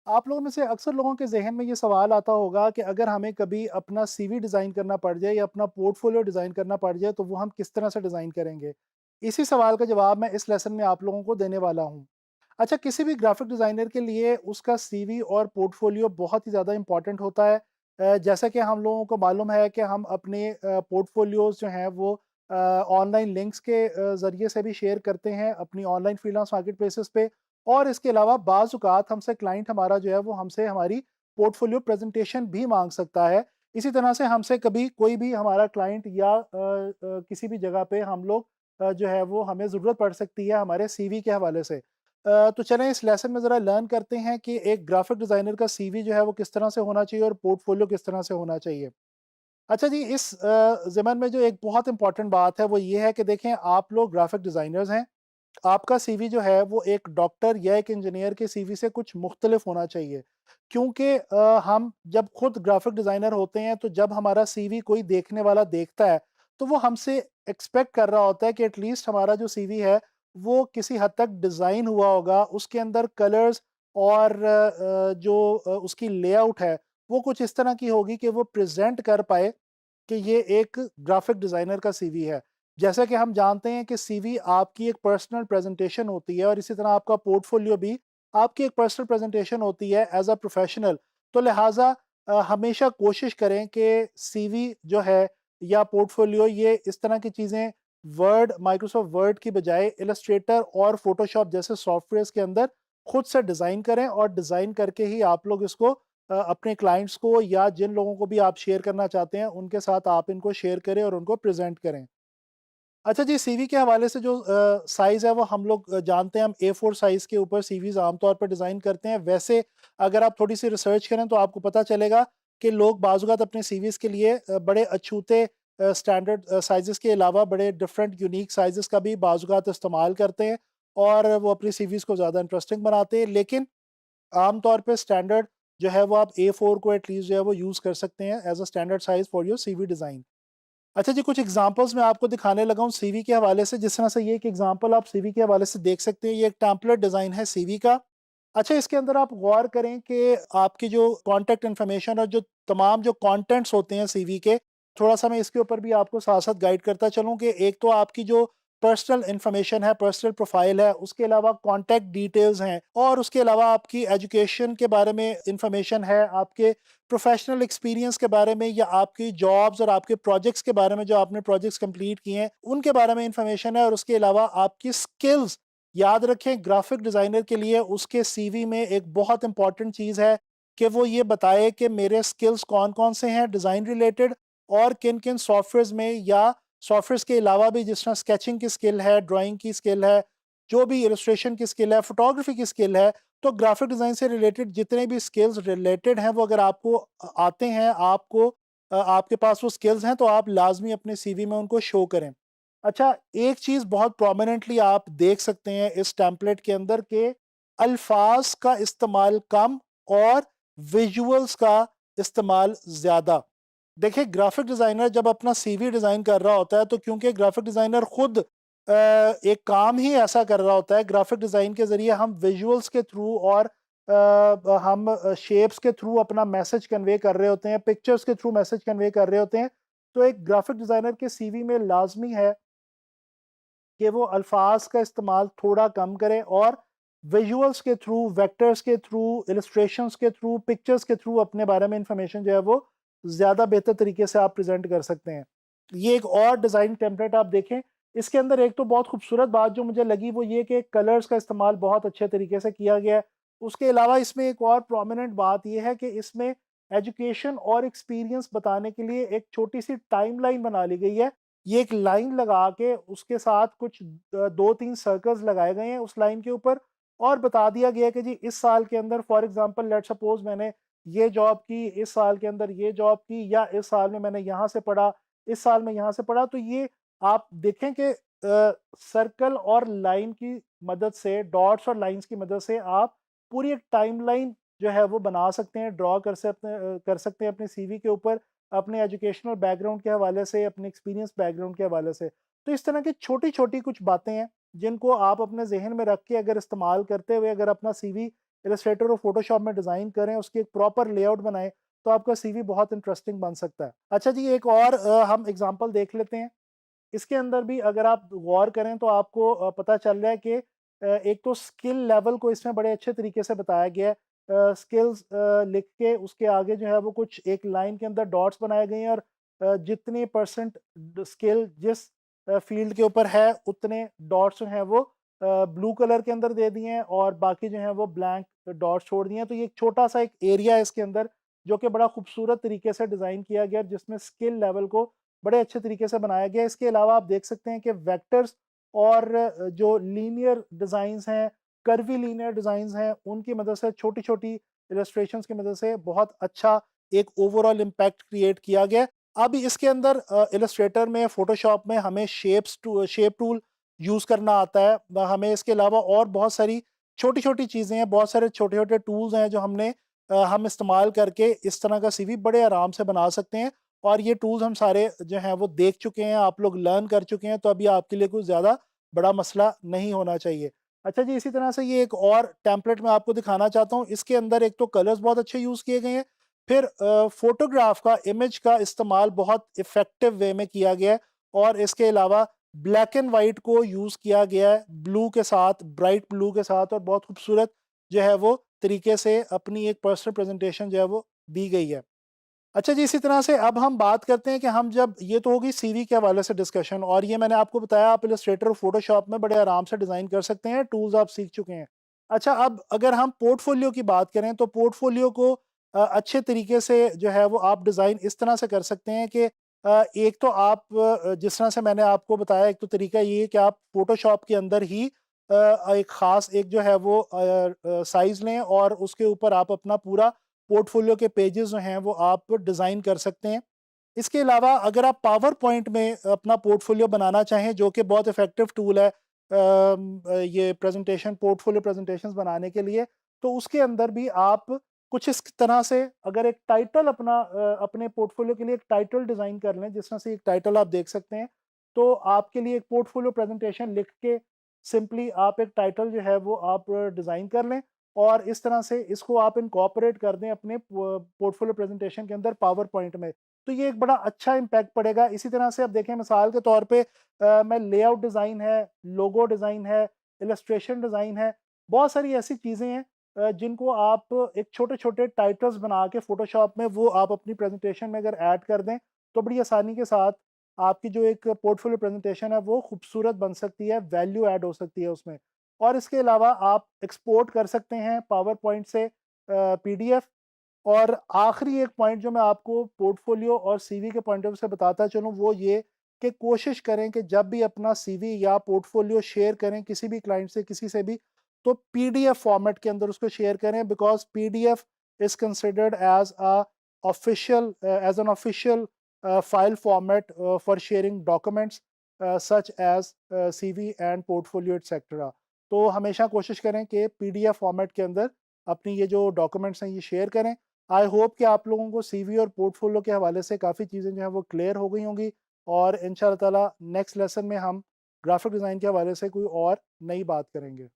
आप लोगों में से अक्सर लोगों के ज़हन में ये सवाल आता होगा कि अगर हमें कभी अपना सीवी डिज़ाइन करना पड़ जाए या अपना पोर्टफोलियो डिज़ाइन करना पड़ जाए, तो वो हम किस तरह से डिज़ाइन करेंगे? इसी सवाल का जवाब मैं इस लेसन में आप लोगों को देने वाला हूँ। अच्छा, किसी भी ग्राफ़िक डिज़ाइनर के लिए उसका सीवी और पोर्टफोलियो बहुत ही ज़्यादा इम्पोर्टेंट होता है। जैसा कि हम लोगों को मालूम है कि हम अपने पोर्टफोलियोज़ जो हैं वो ऑनलाइन लिंक्स के ज़रिए से भी शेयर करते हैं अपनी ऑनलाइन फ्रीलांस मार्केट प्लेसेस पे। और इसके अलावा बाज़ औक़ात हमसे क्लाइंट हमारा जो है वो हमसे हमारी पोर्टफोलियो प्रेज़ेंटेशन भी माँग सकता है। इसी तरह से हमसे कभी कोई भी हमारा क्लाइंट या किसी भी जगह पे हम लोग जो है वो हमें ज़रूरत पड़ सकती है हमारे सीवी के हवाले से। तो चलें इस लेसन में ज़रा लर्न करते हैं कि एक ग्राफ़िक डिज़ाइनर का सीवी जो है वो किस तरह से होना चाहिए और पोर्टफोलियो किस तरह से होना चाहिए। अच्छा जी, इस ज़मन में जो एक बहुत इम्पोर्टेंट बात है वो ये है कि देखें, आप लोग ग्राफ़िक डिज़ाइनर्स हैं। आपका सीवी जो है वो एक डॉक्टर या एक इंजीनियर के सीवी से कुछ मुख्तलिफ होना चाहिए। क्योंकि हम जब खुद ग्राफिक डिज़ाइनर होते हैं, तो जब हमारा सीवी कोई देखने वाला देखता है, तो वो हमसे एक्सपेक्ट कर रहा होता है कि एटलीस्ट हमारा जो सीवी है वो किसी हद तक डिज़ाइन हुआ होगा, उसके अंदर कलर्स और जो उसकी लेआउट है वो कुछ इस तरह की होगी कि वो प्रेज़ेंट कर पाए कि ये एक ग्राफिक डिज़ाइनर का सीवी है। जैसा कि हम जानते हैं कि सीवी आपकी एक पर्सनल प्रेज़ेंटेशन होती है और इसी तरह आपका पोर्टफोलियो भी आपकी एक पर्सनल प्रेज़ेंटेशन होती है एज़ अ प्रोफ़ेशनल। तो लिहाज़ा हमेशा कोशिश करें कि सीवी जो है या पोर्टफोलियो, ये इस तरह की चीज़ें वर्ड माइक्रोसॉफ्ट वर्ड की बजाय इलस्ट्रेटर और फ़ोटोशॉप जैसे सॉफ्टवेयर्स के अंदर खुद से डिज़ाइन करें और डिज़ाइन करके ही आप लोग इसको अपने क्लाइंट्स को या जिन लोगों को भी आप शेयर करना चाहते हैं, उनके साथ आप इनको शेयर करें और उनको प्रेज़ेंट करें। अच्छा जी, सीवी के हवाले से जो साइज़ है वो हम लोग जानते हैं, हम ए4 साइज़ के ऊपर सीवीज़ आमतौर पर डिज़ाइन करते हैं। वैसे अगर आप थोड़ी-सी रिसर्च करें तो आपको पता चलेगा कि लोग बाज़-औक़ात अपने सीवीज़ के लिए बड़े अछूते स्टैंडर्ड साइज़ेज़ के अलावा बड़े डिफरेंट यूनिक साइज़ेज़ का भी बाज़-औक़ात इस्तेमाल करते हैं और वो अपनी सीवीज़ को ज़्यादा इंटरेस्टिंग बनाते हैं। लेकिन आम तौर पे स्टैंडर्ड जो है वो आप ए4 को एटलीस्ट जो है वो यूज़ कर सकते हैं as a standard size for your CV design. अच्छा जी, कुछ एग्ज़ाम्पल्स मैं आपको दिखाने लगा हूँ सीवी के हवाले से, जिस तरह से ये एक एग्ज़ाम्पल आप सीवी के हवाले से देख सकते हैं। ये एक टेम्पलेट डिज़ाइन है सीवी का। अच्छा, इसके अंदर आप गौर करें कि आपकी जो कॉन्टैक्ट इन्फॉर्मेशन और जो तमाम जो कंटेंट्स होते हैं सीवी के, थोड़ा-सा मैं इसके ऊपर भी आपको साथ-साथ गाइड करता चलूँ कि एक तो आपकी जो पर्सनल इन्फॉर्मेशन है, पर्सनल प्रोफ़ाइल है, उसके अलावा कॉन्टैक्ट डिटेल्स हैं और उसके अलावा आपकी एजुकेशन के बारे में इन्फॉर्मेशन है, आपके प्रोफ़ेशनल एक्सपीरियंस के बारे में या आपकी जॉब्स और आपके प्रोजेक्ट्स के बारे में, जो आपने प्रोजेक्ट्स कंप्लीट किए हैं, उनके बारे में इन्फॉर्मेशन है और उसके अलावा आपकी स्किल्स। याद रखें, ग्राफ़िक डिज़ाइनर के लिए उसके सीवी में एक बहुत इम्पोर्टेंट चीज़ है कि वो ये बताए कि मेरे स्किल्स कौन-कौन से हैं डिज़ाइन रिलेटेड और किन-किन सॉफ्टवेयर्स में या सॉफ्टवेयर्स के अलावा भी, जिस तरह स्केचिंग की स्किल है, ड्राइंग की स्किल है, जो भी इलस्ट्रेशन की स्किल है, फ़ोटोग्राफ़ी की स्किल है। तो ग्राफ़िक डिज़ाइन से रिलेटेड जितने भी स्किल्स रिलेटेड हैं, वो अगर आपको आते हैं, आपके पास वो स्किल्स हैं, तो आप लाज़मी अपने सीवी में उनको शो करें। अच्छा, एक चीज़ बहुत प्रोमिनेंटली आप देख सकते हैं इस टेम्पलेट के अंदर कि अल्फ़ाज़ का इस्तेमाल कम और विजुअल्स का इस्तेमाल ज़्यादा। देखिए, ग्राफ़िक डिज़ाइनर जब अपना सीवी डिज़ाइन कर रहा होता है, तो क्योंकि ग्राफ़िक डिज़ाइनर खुद एक काम ही ऐसा कर रहा होता है, ग्राफ़िक डिज़ाइन के ज़रिए हम विजुअल्स के थ्रू और हम शेप्स के थ्रू अपना मैसेज कन्वे कर रहे होते हैं, पिक्चर्स के थ्रू मैसेज कन्वे कर रहे होते हैं। तो एक ग्राफ़िक डिज़ाइनर के सीवी में लाज़मी है कि वो अल्फ़ाज़ का इस्तेमाल थोड़ा कम करें और विजुअल्स के थ्रू, वेक्टर्स के थ्रू, इलस्ट्रेशंस के थ्रू, पिक्चर्स के थ्रू अपने बारे में इन्फॉर्मेशन जो है वो ज़्यादा बेहतर तरीके से आप प्रेज़ेंट कर सकते हैं। ये एक और डिज़ाइन टेम्पलेट आप देखें, इसके अंदर एक तो बहुत खूबसूरत बात जो मुझे लगी वो ये कि कलर्स का इस्तेमाल बहुत अच्छे तरीके से किया गया है। उसके अलावा इसमें एक और प्रोमिनेंट बात ये है कि इसमें एजुकेशन और एक्सपीरियंस बताने के लिए एक छोटी-सी टाइमलाइन बना ली गई है। ये एक लाइन लगा के उसके साथ कुछ 2-3 सर्कल्स लगाए गए हैं उस लाइन के ऊपर और बता दिया गया है कि जी इस साल के अंदर फॉर एग्ज़ाम्पल लेट्स सपोज़ मैंने ये जॉब की, इस साल के अंदर ये जॉब की या इस साल में मैंने यहाँ से पढ़ा, इस साल में यहाँ से पढ़ा। तो ये आप देखें कि सर्कल और लाइन की मदद से, डॉट्स और लाइन्स की मदद से आप पूरी एक टाइमलाइन जो है वो बना सकते हैं, ड्रॉ कर सकते हैं अपने सीवी के ऊपर, अपने एजुकेशनल बैकग्राउंड के हवाले से, अपने एक्सपीरियंस बैकग्राउंड के हवाले से। तो इस तरह की छोटी-छोटी कुछ बातें हैं, जिनको आप अपने ज़हन में रख के अगर इस्तेमाल करते हुए अगर अपना सीवी इलस्ट्रेटर और फोटोशॉप में डिज़ाइन करें, उसकी एक प्रॉपर लेआउट बनाएँ, तो आपका सीवी बहुत इंटरेस्टिंग बन सकता है। अच्छा जी, एक और हम एग्ज़ाम्पल देख लेते हैं। इसके अंदर भी अगर आप गौर करें तो आपको पता चल रहा है कि एक तो स्किल लेवल को इसमें बड़े अच्छे तरीके से बताया गया है। स्किल्स लिख के उसके आगे जो है वो कुछ एक लाइन के अंदर डॉट्स बनाए गए हैं और जितने परसेंट स्किल जिस फील्ड के ऊपर है उतने डॉट्स जो हैं वो ब्लू कलर के अंदर दे दिए हैं और बाकी जो है वो ब्लैंक डॉट्स छोड़ दिए हैं। तो ये एक छोटा सा एक एरिया है इसके अंदर जो कि बड़ा खूबसूरत तरीके से डिज़ाइन किया गया है, जिसमें स्किल लेवल को बड़े अच्छे तरीके से बनाया गया है। इसके अलावा आप देख सकते हैं कि वेक्टर्स और जो लीनियर डिज़ाइंस हैं, कर्वी लीनियर डिज़ाइंस हैं, उनकी मदद से छोटी-छोटी इलस्ट्रेशंस की मदद से बहुत अच्छा एक ओवरऑल इम्पैक्ट क्रिएट किया गया है। अब इसके अंदर इलस्ट्रेटर में, फ़ोटोशॉप में हमें शेप टूल यूज़ करना आता है। हमें इसके अलावा और बहुत सारी छोटी-छोटी चीज़ें हैं, बहुत सारे छोटे-छोटे टूल्स हैं जो हम इस्तेमाल करके इस तरह का सीवी बड़े आराम से बना सकते हैं। और ये टूल्स हम सारे जो हैं वो देख चुके हैं, आप लोग लर्न कर चुके हैं, तो अभी आपके लिए कुछ ज़्यादा बड़ा मसला नहीं होना चाहिए। अच्छा जी, इसी तरह से ये एक और टेम्पलेट मैं आपको दिखाना चाहता हूँ। इसके अंदर एक तो कलर्स बहुत अच्छे यूज़ किए गए हैं, फिर फ़ोटोग्राफ का, इमेज का इस्तेमाल बहुत इफ़ेक्टिव वे में किया गया है और इसके अलावा ब्लैक एंड व्हाइट को यूज़ किया गया है, ब्लू के साथ, ब्राइट ब्लू के साथ और बहुत खूबसूरत जो है वो तरीके से अपनी एक पर्सनल प्रेज़ेंटेशन जो है वो दी गई है। अच्छा जी, इसी तरह से अब हम बात करते हैं कि हम जब ये तो होगी सीवी के हवाले से डिस्कशन और ये मैंने आपको बताया आप इलस्ट्रेटर और फ़ोटोशॉप में बड़े आराम से डिज़ाइन कर सकते हैं, टूल्स आप सीख चुके हैं। अच्छा, अब अगर हम पोर्टफ़ोलियो की बात करें तो पोर्टफ़ोलियो को अच्छे तरीके से जो है वो आप डिज़ाइन इस तरह से कर सकते हैं कि एक तो आप जिस तरह से मैंने आपको बताया, एक तो तरीका ये है कि आप फ़ोटोशॉप के अंदर ही एक ख़ास एक जो है वो साइज़ लें और उसके ऊपर आप अपना पूरा पोर्टफोलियो के पेजेस जो हैं वो आप डिज़ाइन कर सकते हैं। इसके अलावा अगर आप पावर पॉइंट में अपना पोर्टफोलियो बनाना चाहें जो कि बहुत इफ़ेक्टिव टूल है ये प्रेज़ेंटेशन पोर्टफोलियो प्रेज़ेंटेशंस बनाने के लिए, तो उसके अंदर भी आप कुछ इस तरह से अगर एक टाइटल अपने पोर्टफोलियो के लिए एक टाइटल डिज़ाइन कर लें, जिस तरह से एक टाइटल आप देख सकते हैं, तो आपके लिए एक पोर्टफोलियो प्रेज़ेंटेशन लिख के सिंपली आप एक टाइटल जो है वो आप डिज़ाइन कर लें और इस तरह से इसको आप इनकॉर्पोरेट कर दें अपने पोर्टफोलियो प्रेजेंटेशन के अंदर पावर पॉइंट में, तो ये एक बड़ा अच्छा इम्पैक्ट पड़ेगा। इसी तरह से आप देखें मिसाल के तौर पे मैं लेआउट डिज़ाइन है, लोगो डिज़ाइन है, इलस्ट्रेशन डिज़ाइन है, बहुत सारी ऐसी चीज़ें हैं जिनको आप एक छोटे-छोटे टाइटल्स बना के फ़ोटोशॉप में वो आप अपनी प्रेजेंटेशन में अगर ऐड कर दें, तो बड़ी आसानी के साथ आपकी जो एक पोर्टफोलियो प्रेजेंटेशन है वो खूबसूरत बन सकती है, वैल्यू ऐड हो सकती है उसमें। और इसके अलावा आप एक्सपोर्ट कर सकते हैं पावर पॉइंट से पीडीएफ। और आखिरी एक पॉइंट जो मैं आपको पोर्टफोलियो और सीवी के पॉइंट ऑफ व्यू से बताता चलूँ वो ये कि कोशिश करें कि जब भी अपना सीवी या पोर्टफोलियो शेयर करें किसी भी क्लाइंट से, किसी से भी, तो पीडीएफ फॉर्मेट के अंदर उसको शेयर करें, because PDF is considered as an official file format for sharing documents such as CV and portfolio etcetera. तो हमेशा कोशिश करें कि पीडीएफ फॉर्मेट के अंदर अपनी ये जो डॉक्यूमेंट्स हैं ये शेयर करें। आई होप कि आप लोगों को सीवी और पोर्टफोलियो के हवाले से काफ़ी चीज़ें जो हैं वो क्लियर हो गई होंगी और इंशाअल्लाह ताला नेक्स्ट लेसन में हम ग्राफिक डिज़ाइन के हवाले से कोई और नई बात करेंगे।